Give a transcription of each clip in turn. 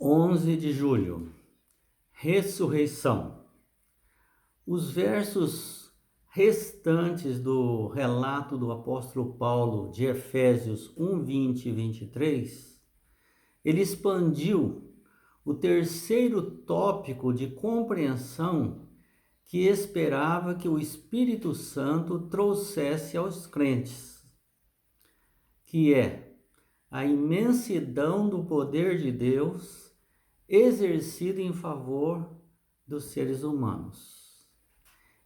11 de julho, ressurreição. Os versos restantes do relato do apóstolo Paulo de Efésios 1, 20 e 23, ele expandiu o terceiro tópico de compreensão que esperava que o Espírito Santo trouxesse aos crentes, que é a imensidão do poder de Deus exercido em favor dos seres humanos.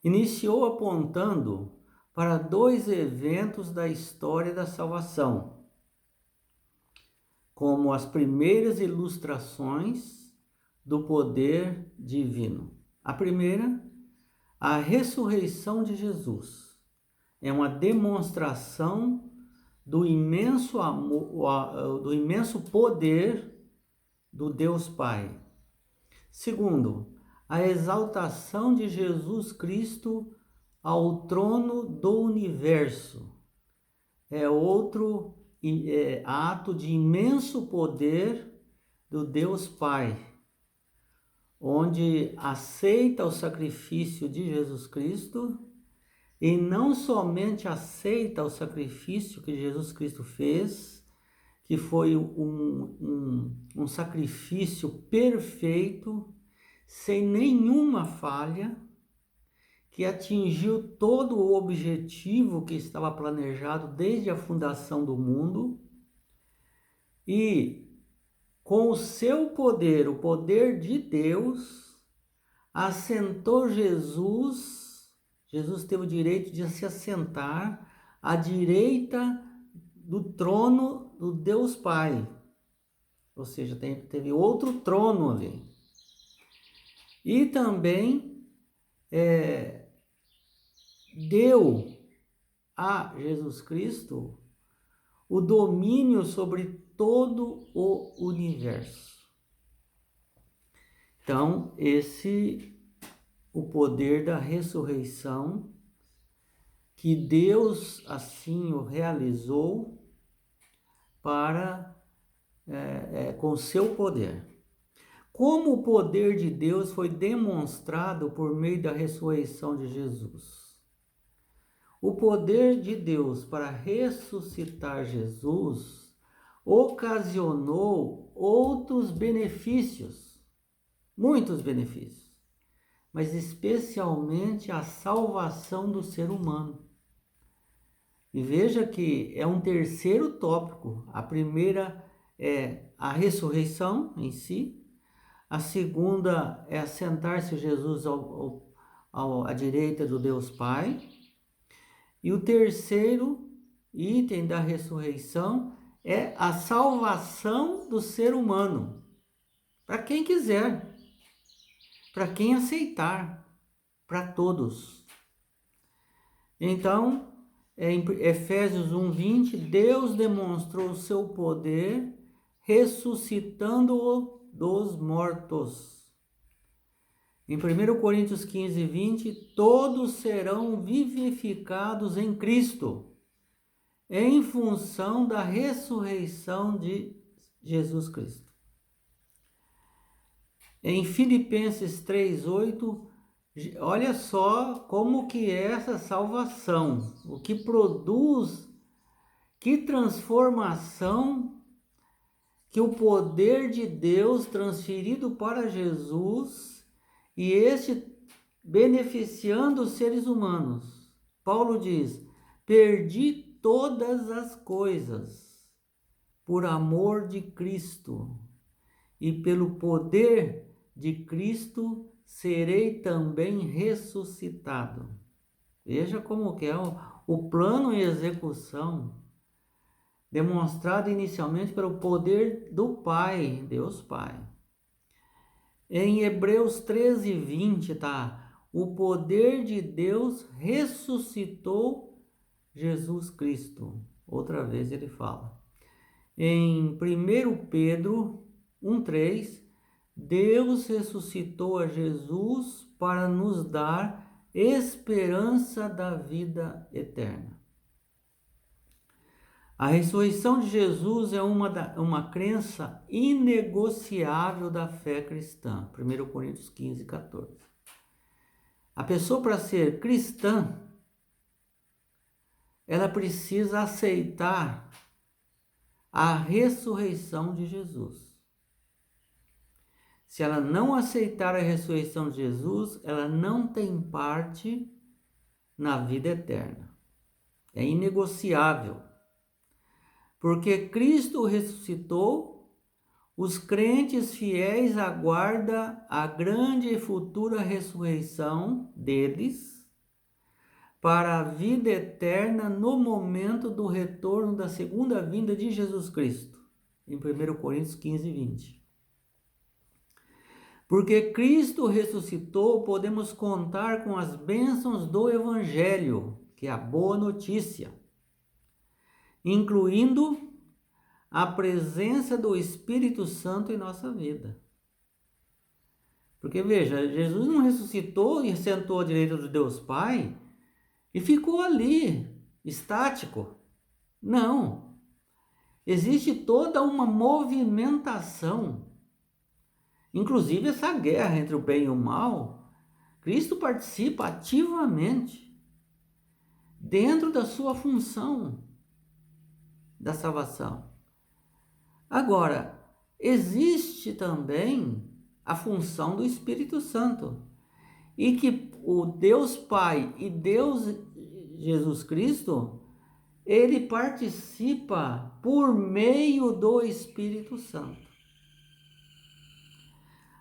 Iniciou apontando para dois eventos da história da salvação, como as primeiras ilustrações do poder divino. A primeira, a ressurreição de Jesus, é uma demonstração do imenso amor, do imenso poder do Deus Pai. Segundo, a exaltação de Jesus Cristo ao trono do universo. É outro ato de imenso poder do Deus Pai, onde aceita o sacrifício de Jesus Cristo e não somente aceita o sacrifício que Jesus Cristo fez, que foi um sacrifício perfeito, sem nenhuma falha, que atingiu todo o objetivo que estava planejado desde a fundação do mundo, e com o seu poder, o poder de Deus, assentou Jesus teve o direito de se assentar à direita do trono do Deus Pai. Ou seja, teve outro trono ali. E também deu a Jesus Cristo o domínio sobre todo o universo. Então, o poder da ressurreição, que Deus assim o realizou com seu poder. Como o poder de Deus foi demonstrado por meio da ressurreição de Jesus? O poder de Deus para ressuscitar Jesus ocasionou outros benefícios, muitos benefícios, mas especialmente a salvação do ser humano. E veja que é um terceiro tópico. A primeira é a ressurreição em si. A segunda é assentar-se Jesus à direita do Deus Pai. E o terceiro item da ressurreição é a salvação do ser humano. Para quem quiser, para quem aceitar, para todos. Então, em Efésios 1:20, Deus demonstrou o seu poder ressuscitando-o dos mortos. Em 1 Coríntios 15:20, todos serão vivificados em Cristo, em função da ressurreição de Jesus Cristo. Em Filipenses 3:8, olha só como que é essa salvação, o que produz, que transformação, que o poder de Deus transferido para Jesus e este beneficiando os seres humanos. Paulo diz: perdi todas as coisas por amor de Cristo, e pelo poder de Cristo serei também ressuscitado. Veja como que é o plano em execução, demonstrado inicialmente pelo poder do Pai, Deus Pai. Em Hebreus 13:20 está: o poder de Deus ressuscitou Jesus Cristo. Outra vez ele fala. Em 1 Pedro 1:3, Deus ressuscitou a Jesus para nos dar esperança da vida eterna. A ressurreição de Jesus é uma crença inegociável da fé cristã. 1 Coríntios 15, 14. A pessoa, para ser cristã, ela precisa aceitar a ressurreição de Jesus. Se ela não aceitar a ressurreição de Jesus, ela não tem parte na vida eterna. É inegociável. Porque Cristo ressuscitou, os crentes fiéis aguardam a grande e futura ressurreição deles para a vida eterna no momento do retorno da segunda vinda de Jesus Cristo, em 1 Coríntios 15, 20. Porque Cristo ressuscitou, podemos contar com as bênçãos do Evangelho, que é a boa notícia, incluindo a presença do Espírito Santo em nossa vida. Porque veja, Jesus não ressuscitou e sentou à direita do Deus Pai e ficou ali, estático. Não. Existe toda uma movimentação. Inclusive essa guerra entre o bem e o mal, Cristo participa ativamente dentro da sua função da salvação. Agora, existe também a função do Espírito Santo, e que o Deus Pai e Deus Jesus Cristo, ele participa por meio do Espírito Santo.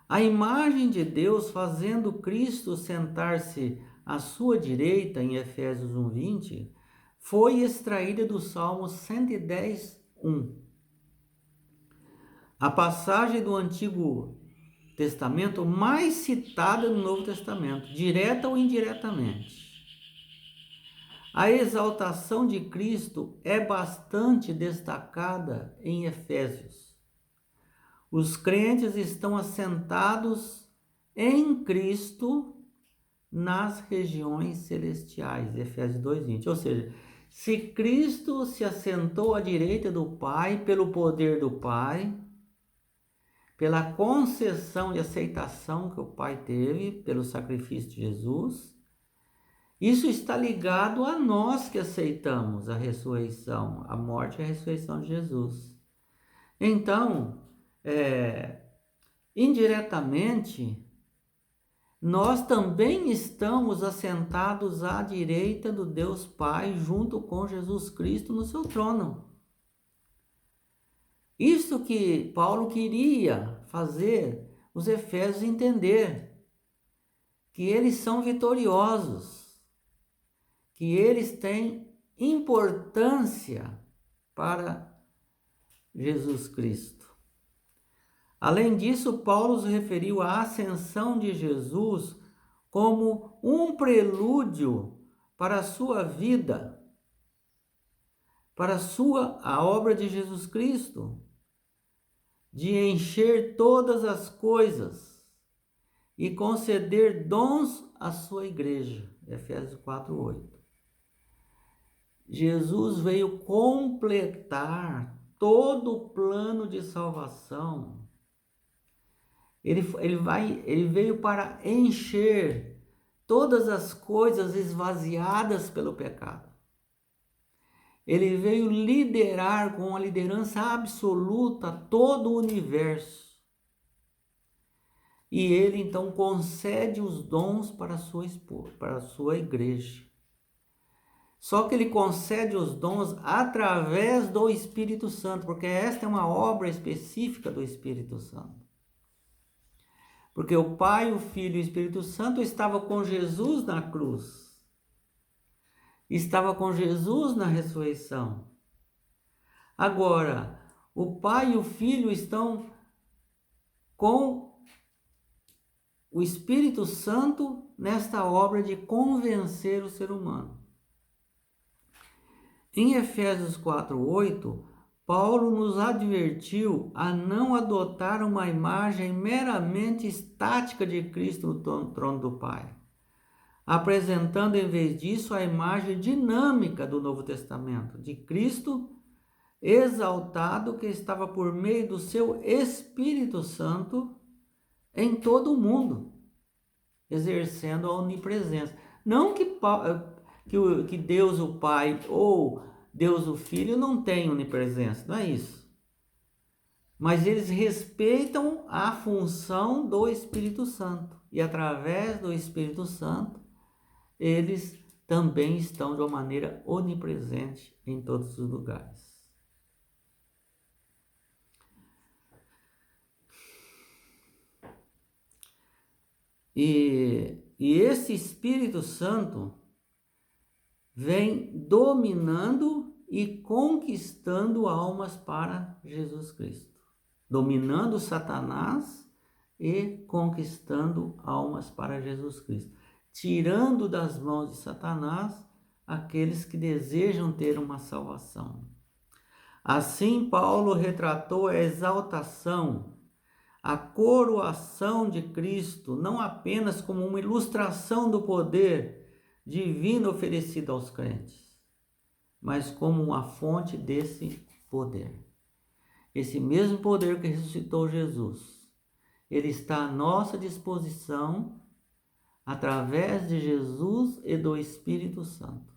A imagem de Deus fazendo Cristo sentar-se à sua direita, em Efésios 1:20, foi extraída do Salmo 110, 1. A passagem do Antigo Testamento mais citada no Novo Testamento, direta ou indiretamente. A exaltação de Cristo é bastante destacada em Efésios. Os crentes estão assentados em Cristo nas regiões celestiais, Efésios 2:20. Ou seja, se Cristo se assentou à direita do Pai pelo poder do Pai, pela concessão e aceitação que o Pai teve pelo sacrifício de Jesus, isso está ligado a nós que aceitamos a ressurreição, a morte e a ressurreição de Jesus. Então, indiretamente, nós também estamos assentados à direita do Deus Pai, junto com Jesus Cristo no seu trono. Isso que Paulo queria fazer os efésios entender, que eles são vitoriosos, que eles têm importância para Jesus Cristo. Além disso, Paulo se referiu à ascensão de Jesus como um prelúdio para a sua vida, para a obra de Jesus Cristo, de encher todas as coisas e conceder dons à sua igreja. Efésios 4:8. Jesus veio completar todo o plano de salvação. Ele veio para encher todas as coisas esvaziadas pelo pecado. Ele veio liderar com a liderança absoluta todo o universo. E ele então concede os dons para a sua esposa, para a sua igreja. Só que ele concede os dons através do Espírito Santo, porque esta é uma obra específica do Espírito Santo. Porque o Pai, o Filho e o Espírito Santo estavam com Jesus na cruz. Estava com Jesus na ressurreição. Agora, o Pai e o Filho estão com o Espírito Santo nesta obra de convencer o ser humano. Em Efésios 4:8, Paulo nos advertiu a não adotar uma imagem meramente estática de Cristo no trono do Pai, apresentando em vez disso a imagem dinâmica do Novo Testamento, de Cristo exaltado que estava por meio do seu Espírito Santo em todo o mundo, exercendo a onipresença. Não que Deus o Pai ou Deus o Filho não tenham onipresença, não é isso. Mas eles respeitam a função do Espírito Santo. E através do Espírito Santo, eles também estão de uma maneira onipresente em todos os lugares. E esse Espírito Santo vem dominando e conquistando almas para Jesus Cristo. Dominando Satanás e conquistando almas para Jesus Cristo. Tirando das mãos de Satanás aqueles que desejam ter uma salvação. Assim, Paulo retratou a exaltação, a coroação de Cristo, não apenas como uma ilustração do poder divino oferecido aos crentes, mas como uma fonte desse poder. Esse mesmo poder que ressuscitou Jesus, ele está à nossa disposição através de Jesus e do Espírito Santo.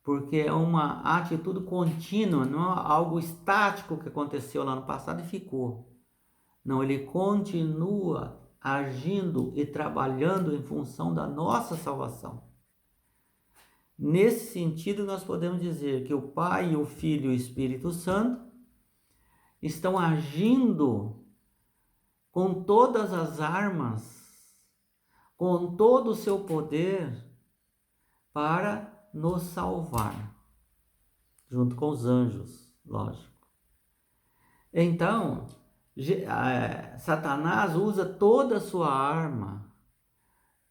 Porque é uma atitude contínua, não é algo estático que aconteceu lá no passado e ficou. Não, ele continua agindo e trabalhando em função da nossa salvação. Nesse sentido, nós podemos dizer que o Pai, o Filho e o Espírito Santo estão agindo com todas as armas, com todo o seu poder para nos salvar, junto com os anjos, lógico. Então, Satanás usa toda a sua arma,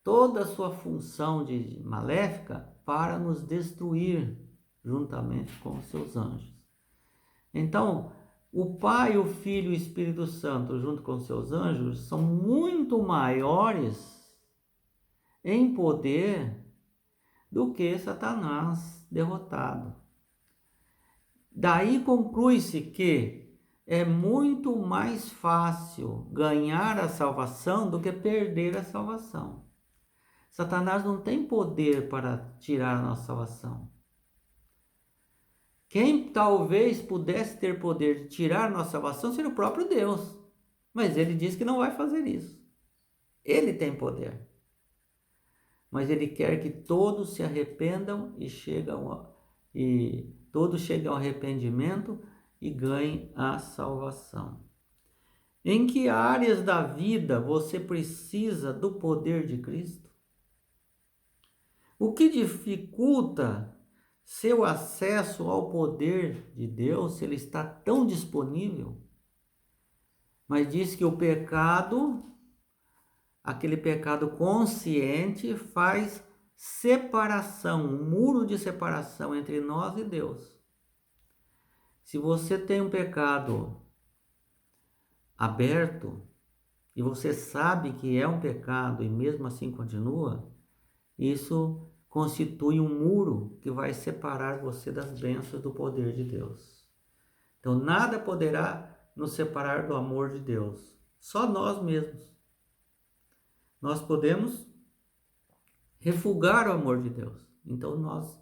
toda a sua função de maléfica para nos destruir, juntamente com os seus anjos. Então, o Pai, o Filho e o Espírito Santo, junto com os seus anjos, são muito maiores em poder do que Satanás derrotado. Daí conclui-se que é muito mais fácil ganhar a salvação do que perder a salvação. Satanás não tem poder para tirar a nossa salvação. Quem talvez pudesse ter poder de tirar a nossa salvação seria o próprio Deus. Mas ele diz que não vai fazer isso. Ele tem poder. Mas ele quer que todos se arrependam e todos cheguem ao arrependimento e ganhem a salvação. Em que áreas da vida você precisa do poder de Cristo? O que dificulta seu acesso ao poder de Deus, se ele está tão disponível? Mas diz que o pecado, aquele pecado consciente, faz separação, um muro de separação entre nós e Deus. Se você tem um pecado aberto e você sabe que é um pecado e mesmo assim continua, isso constitui um muro que vai separar você das bênçãos do poder de Deus. Então nada poderá nos separar do amor de Deus, só nós mesmos. Nós podemos refugar o amor de Deus. Então nós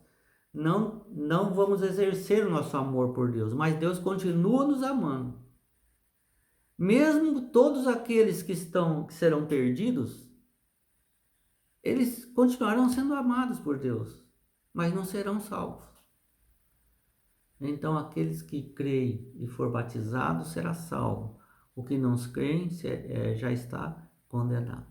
não vamos exercer o nosso amor por Deus, mas Deus continua nos amando. Mesmo todos aqueles que serão perdidos, eles continuarão sendo amados por Deus, mas não serão salvos. Então aqueles que creem e for batizado será salvo. O que não creem já está condenado.